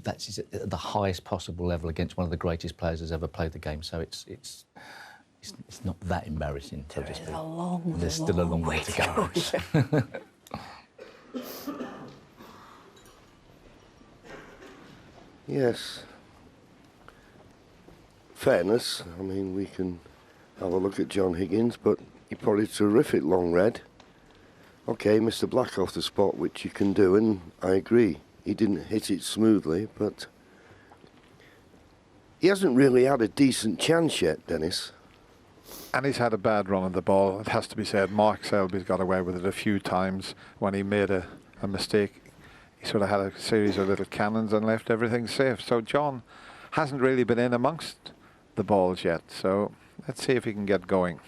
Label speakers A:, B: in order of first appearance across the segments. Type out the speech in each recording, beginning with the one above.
A: that's at the highest possible level against one of the greatest players who's ever played the game. So it's not that embarrassing, so to speak. There's still a long way to go.
B: Yes. Fairness, I mean, we can have a look at John Higgins, but he probably terrific long red. Okay, Mr. Black off the spot, which you can do, and I agree. He didn't hit it smoothly, but he hasn't really had a decent chance yet, Dennis.
C: And he's had a bad run of the ball, it has to be said. Mark Selby's got away with it a few times when he made a mistake. He sort of had a series of little cannons and left everything safe. So John hasn't really been in amongst the balls yet. So let's see if he can get going.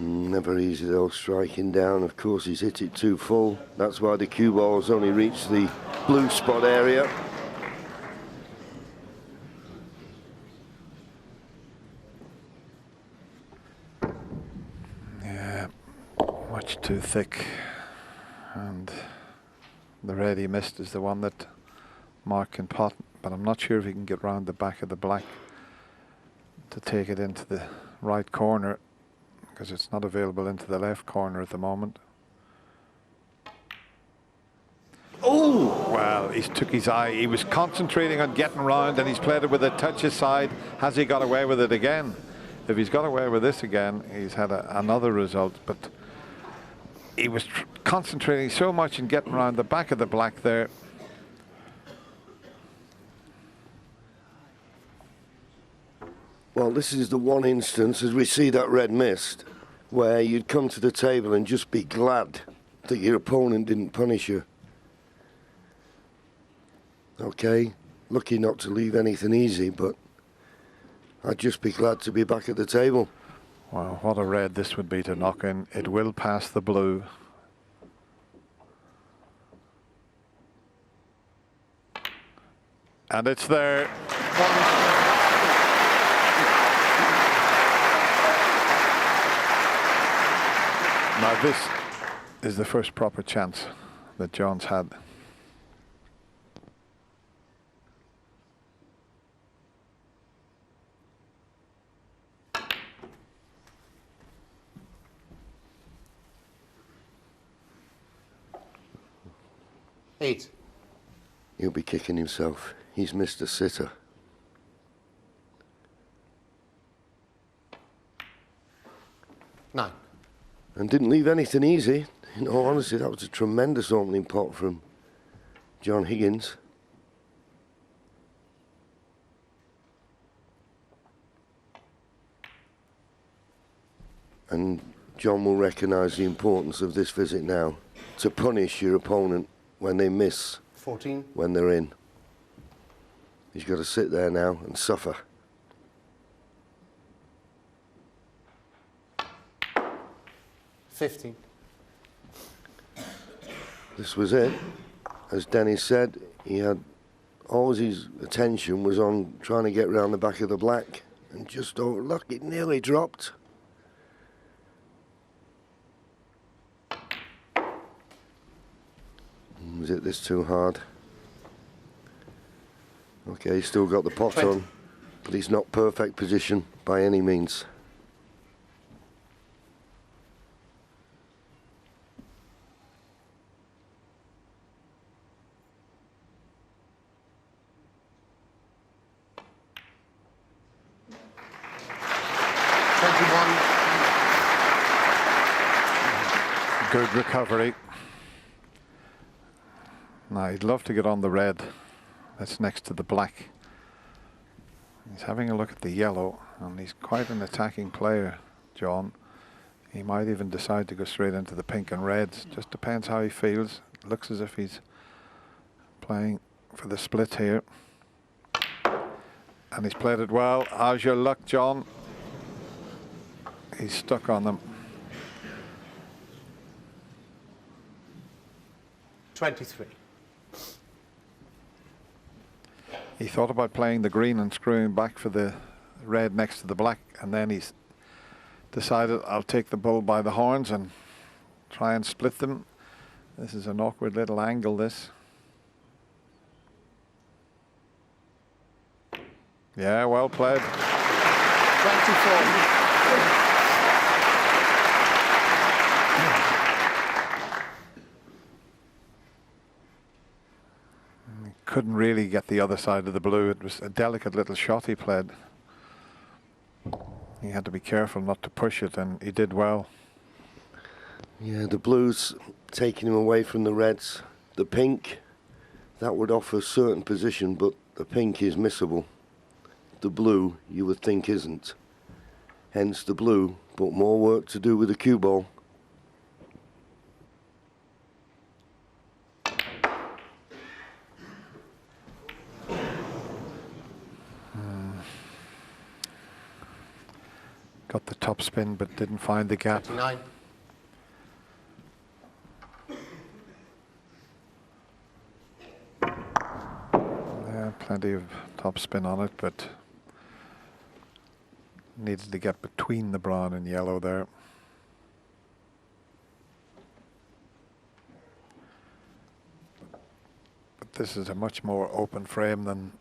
B: Never easy though, striking down. Of course, he's hit it too full. That's why the cue ball's only reached the blue spot area.
C: Yeah, much too thick. And the red he missed is the one that Mark can pot, but I'm not sure if he can get round the back of the black to take it into the right corner, because it's not available into the left corner at the moment. Oh! Well, he took his eye. He was concentrating on getting round, and he's played it with a touch aside. Has he got away with it again? If he's got away with this again, he's had another result. But he was concentrating so much in getting around the back of the black there.
B: Well, this is the one instance, as we see that red missed, where you'd come to the table and just be glad that your opponent didn't punish you. Okay, lucky not to leave anything easy, but I'd just be glad to be back at the table.
C: Wow, what a red this would be to knock in. It will pass the blue. And it's there. Now this is the first proper chance that John's had.
D: Eight.
B: He'll be kicking himself. He's missed a sitter.
D: Nine.
B: And didn't leave anything easy. In all honesty, that was a tremendous opening pot from John Higgins. And John will recognise the importance of this visit now, to punish your opponent when they miss
D: 14.
B: when they're in. He's got to sit there now and suffer.
D: $15.
B: This was it. As Dennis said, he had always his attention was on trying to get round the back of the black, and just oh look, it nearly dropped. Was it this too hard? Okay, he's still got the pot
D: 20.
B: on, but he's not perfect position by any means.
C: Good recovery. Now he'd love to get on the red that's next to the black. He's having a look at the yellow, and he's quite an attacking player, John. He might even decide to go straight into the pink and reds. Just depends how he feels. It looks as if he's playing for the split here. And he's played it well. How's your luck, John? He's stuck on them.
D: 23.
C: He thought about playing the green and screwing back for the red next to the black, and then he's decided, I'll take the bull by the horns and try and split them. This is an awkward little angle, this. Yeah, well played.
D: 24.
C: Couldn't really get the other side of the blue. It was a delicate little shot he played. He had to be careful not to push it, and he did well.
B: Yeah, the blues taking him away from the reds. The pink, that would offer a certain position, but the pink is missable. The blue, you would think, isn't. Hence the blue, but more work to do with the cue ball.
C: Got the top spin, but didn't find the gap.
D: 29.
C: Yeah, plenty of top spin on it, but needed to get between the brown and yellow there. But this is a much more open frame than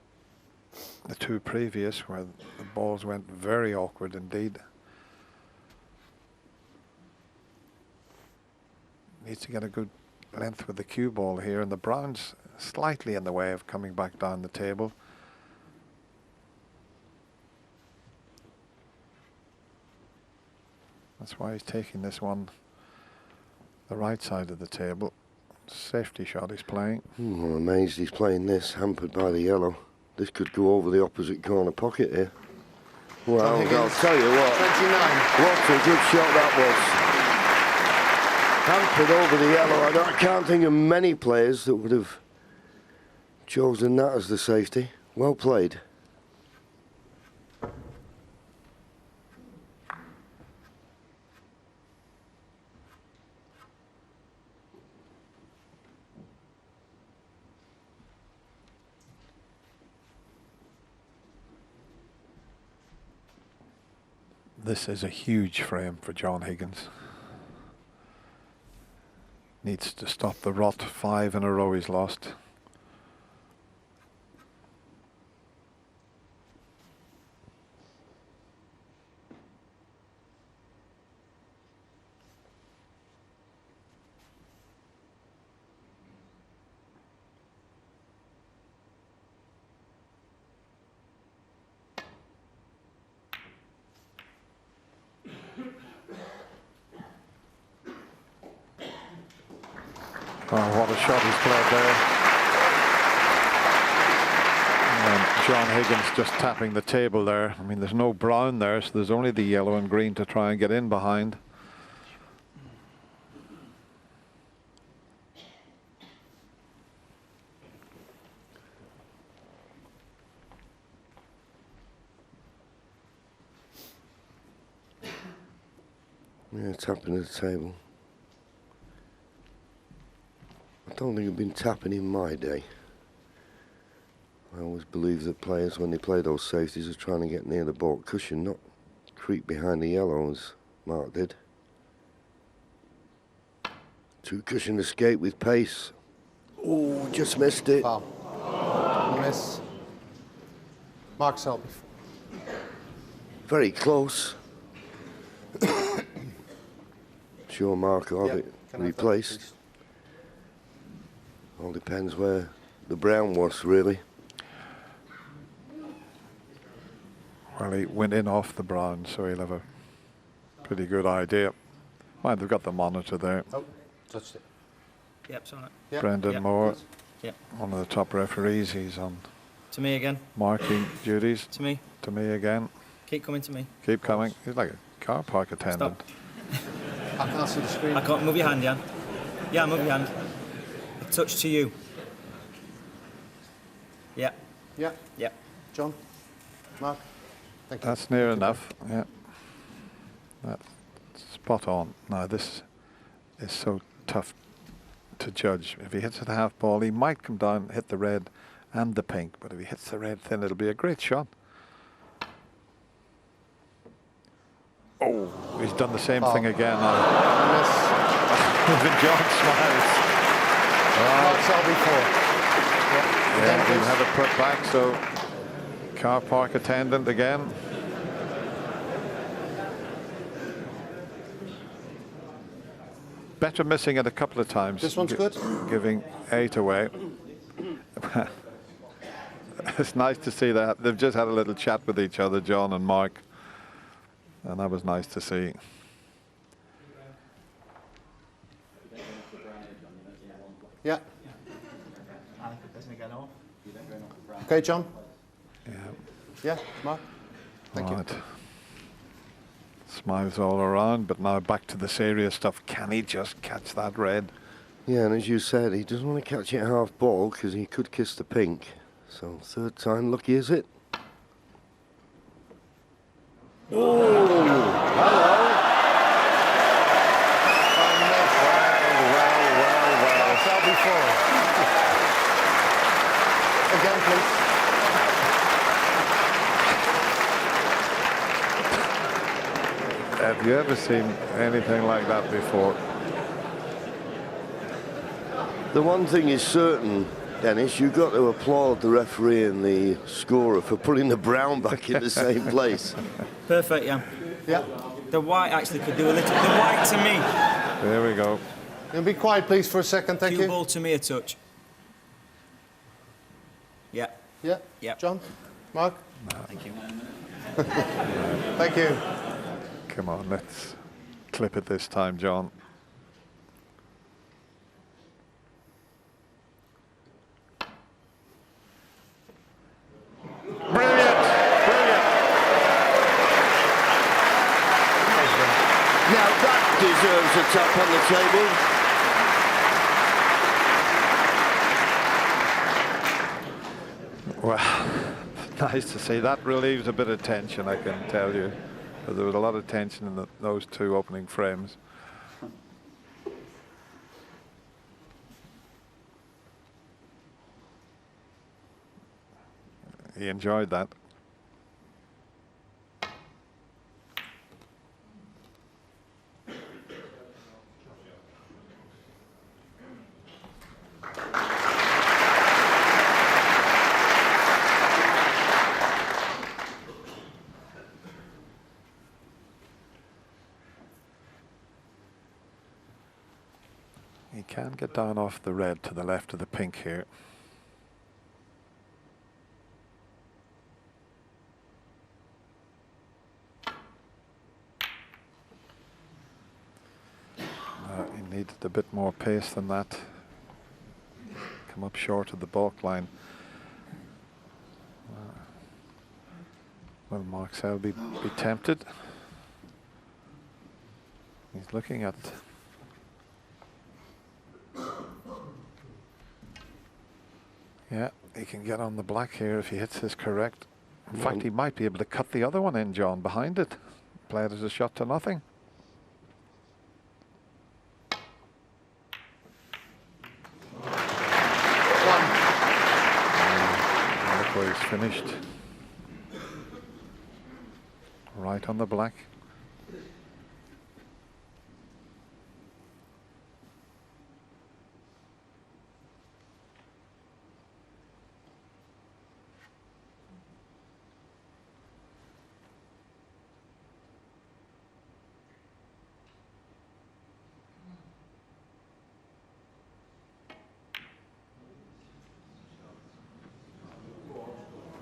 C: the two previous, where the balls went very awkward indeed. Needs to get a good length with the cue ball here, and the brown's slightly in the way of coming back down the table. That's why he's taking this one the right side of the table. Safety shot he's playing.
B: I'm amazed he's playing this, hampered by the yellow. This could go over the opposite corner pocket here. Well, I'll tell you what.
D: 29.
B: What a good shot that was. Hampered over the yellow. I can't think of many players that would have chosen that as the safety. Well played.
C: This is a huge frame for John Higgins. Needs to stop the rot. 5 in a row he's lost. Oh, what a shot he's played there. And John Higgins just tapping the table there. I mean, there's no brown there, so there's only the yellow and green to try and get in behind.
B: Yeah, tapping the table. I don't think I've been tapping in my day. I always believe that players, when they play those safeties, are trying to get near the baulk cushion, not creep behind the yellow as Mark did. Two cushion escape with pace. Oh, just missed it.
D: Foul. Miss. Mark Selby.
B: Very close. Sure, Mark will have it replaced. All depends where the brown was, really.
C: Well, he went in off the brown, so he'll have a pretty good idea. Mind, they've got the monitor there.
D: Oh, touched it.
E: Yep, it's on it.
D: Yep.
C: Brendan
E: Yep.
C: Moore,
E: Yep.
C: one of the top referees. He's on
E: To me again.
C: marking duties.
E: To me.
C: To me again.
E: Keep coming to me.
C: Keep coming. He's like a car park attendant.
E: Stop.
D: I can't see the screen.
E: I can't move your hand, Jan. Yeah, move your hand. A touch to you. Yeah.
D: Yeah.
E: Yeah.
D: John. Mark. Thank you.
C: That's near enough. Yeah. That's spot on. Now this is so tough to judge. If he hits at half ball, he might come down, hit the red, and the pink. But if he hits the red thin, it'll be a great shot. Oh, he's done the same thing again now.
D: Miss.
C: Even John smiles.
D: Mark Selby 4.
C: Yeah, we've had it put back, so car park attendant again. Better missing it a couple of times.
D: This one's good.
C: Giving 8 away. It's nice to see that. They've just had a little chat with each other, John and Mark. And that was nice to see.
D: Yeah. Okay, John.
C: Yeah.
D: Yeah, Mark. Thank you.
C: Smiles all around, but now back to the serious stuff. Can he just catch that red?
B: Yeah, and as you said, he doesn't want to catch it half ball because he could kiss the pink. So third time lucky, is it? Oh, hello.
D: Well. Selby 4. Again, please.
C: Have you ever seen anything like that before?
B: The one thing is certain, Dennis, you've got to applaud the referee and the scorer for putting the brown back in the same place.
E: Perfect, yeah.
D: Yeah.
E: The white actually could do a little. The white to me.
C: There we go.
D: And be quiet, please, for a second. Thank
E: Cue
D: you.
E: ball to me a touch. Yeah.
D: Yeah.
E: Yeah.
D: John. Mark.
E: Thank you.
D: Thank you.
C: Come on, let's clip it this time, John. Brilliant! Brilliant!
B: Now that deserves a tap on the table.
C: Well, nice to see. That relieves a bit of tension, I can tell you. But there was a lot of tension in those two opening frames. He enjoyed that. He can get down off the red to the left of the pink here. He needed a bit more pace than that. Come up short of the balk line. Will Mark Selby be tempted? He's looking at... Yeah, he can get on the black here if he hits this correct. In fact, he might be able to cut the other one in, John, behind it. Play it as a shot to nothing. Look where he's finished. Right on the black.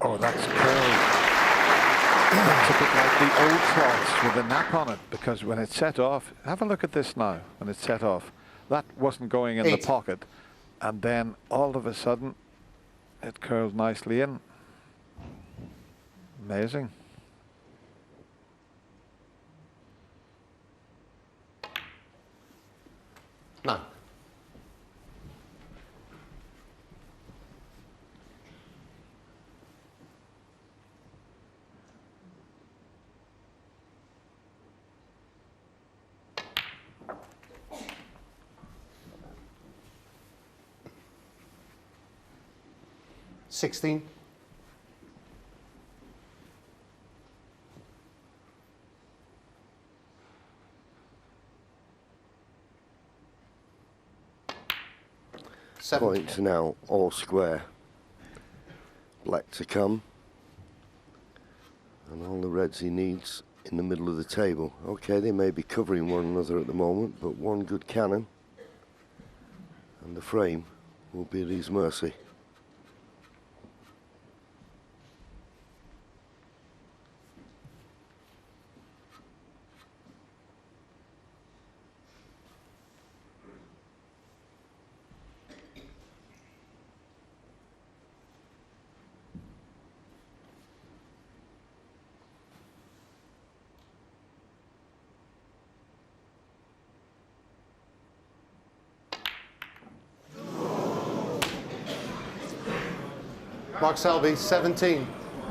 C: Oh, that's curled. That's a bit like the old cloths with a nap on it, because when it's set off, have a look at this now, when it's set off, that wasn't going in the pocket, and then all of a sudden it curled nicely in. Amazing.
D: No. 16.
B: Points now all square. Black to come. And all the reds he needs in the middle of the table. Okay, they may be covering one another at the moment, but one good cannon and the frame will be at his mercy.
D: Mark Selby, 17.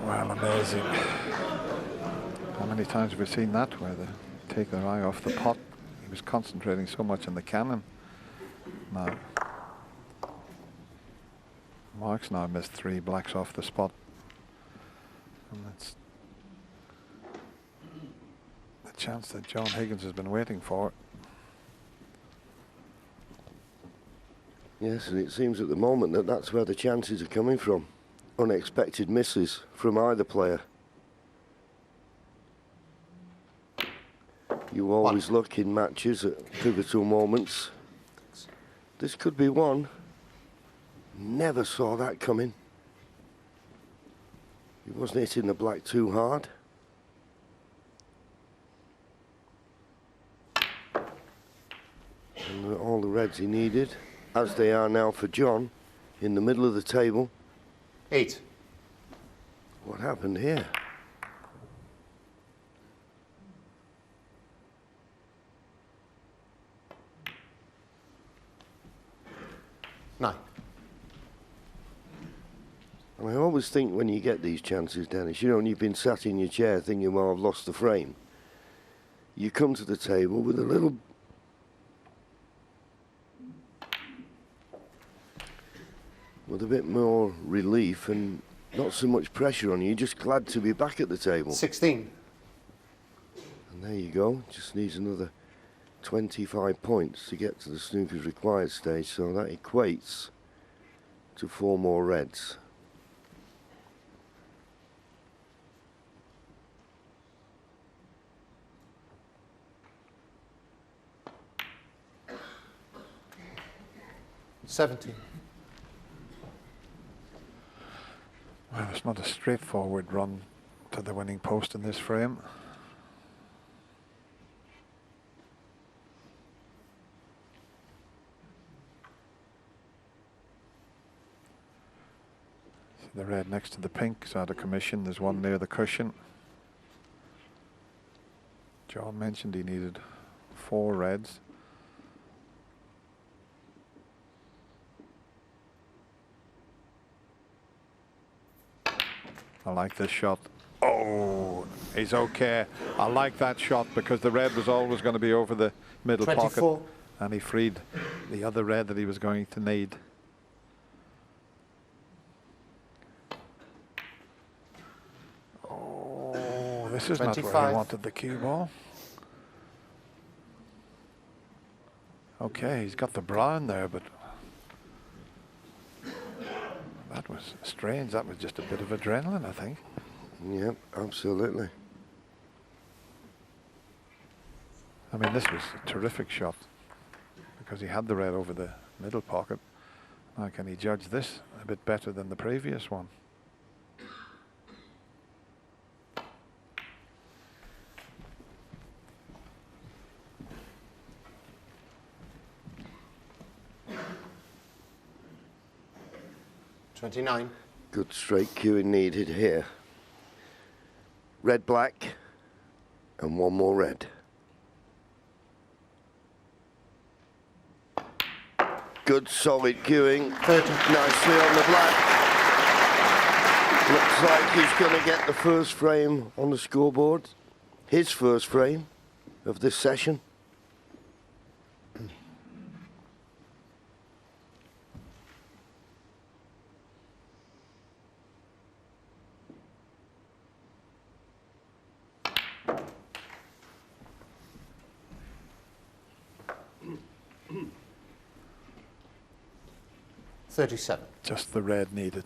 C: Well, amazing. How many times have we seen that where they take their eye off the pot? He was concentrating so much on the cannon. Now, Mark's now missed 3 blacks off the spot. And that's the chance that John Higgins has been waiting for.
B: Yes, and it seems at the moment that that's where the chances are coming from. Unexpected misses from either player. You always look in matches at pivotal moments. This could be one. Never saw that coming. He wasn't hitting the black too hard. And all the reds he needed, as they are now for John, in the middle of the table.
D: 8.
B: What happened here?
D: Nine.
B: And I always think when you get these chances, Dennis, you know, when you've been sat in your chair thinking, well, I've lost the frame, you come to the table with a bit more relief and not so much pressure on you. You're just glad to be back at the table.
D: 16.
B: And there you go. Just needs another 25 points to get to the snooker's required stage. So that equates to 4 more reds.
D: $17.
C: Well, it's not a straightforward run to the winning post in this frame. See the red next to the pink is out of commission. There's one near the cushion. John mentioned he needed 4 reds. I like this shot. Oh, he's okay. I like that shot because the red was always going to be over the middle
D: 24.
C: pocket. And he freed the other red that he was going to need. Oh, this is
D: 25.
C: not where he wanted the cue ball. Okay, he's got the brown there, but that was strange. That was just a bit of adrenaline, I think.
B: Yep, absolutely.
C: I mean, this was a terrific shot because he had the red over the middle pocket. Now, can he judge this a bit better than the previous one?
D: $29.
B: Good straight cueing needed here. Red, black, and 1 more red. Good solid cueing.
D: 30.
B: Nicely on the black. Looks like he's going to get the first frame on the scoreboard. His first frame of this session.
D: 37.
C: Just the red needed.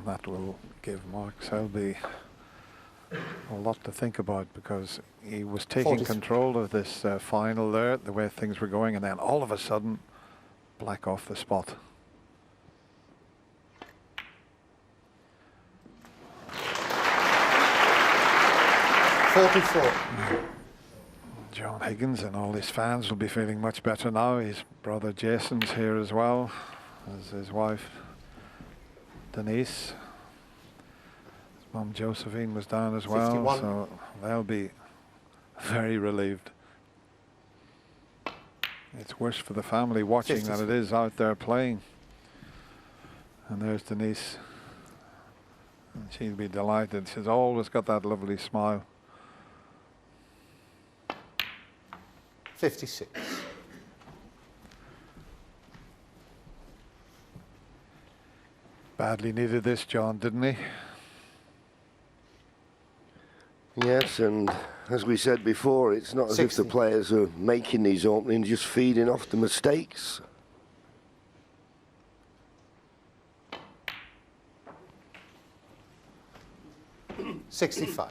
C: That will give Mark Selby a lot to think about, because he was taking
D: 40.
C: control of this final there, the way things were going, and then all of a sudden, black off the spot. John Higgins and all his fans will be feeling much better now. His brother Jason's here as well, as his wife Denise. His mum Josephine was down as well,
D: 51.
C: so they'll be very relieved. It's worse for the family watching
D: 50.
C: than it is out there playing. And there's Denise. And she'll be delighted. She's always got that lovely smile.
D: 56.
C: Badly needed this, John, didn't he?
B: Yes, and as we said before, it's not as if
D: 60.
B: the players are making these openings, just feeding off the mistakes.
D: $65.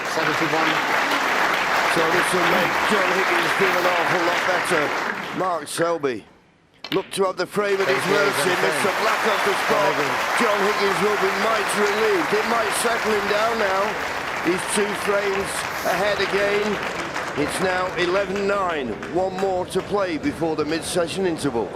B: So this will make John Higgins feel an awful lot better. Mark Selby looked to have the frame at his mercy. Mr. Black off the spot. John Higgins will be mighty relieved. It might settle him down now. He's 2 frames ahead again. It's now 11-9. One more to play before the mid-session interval.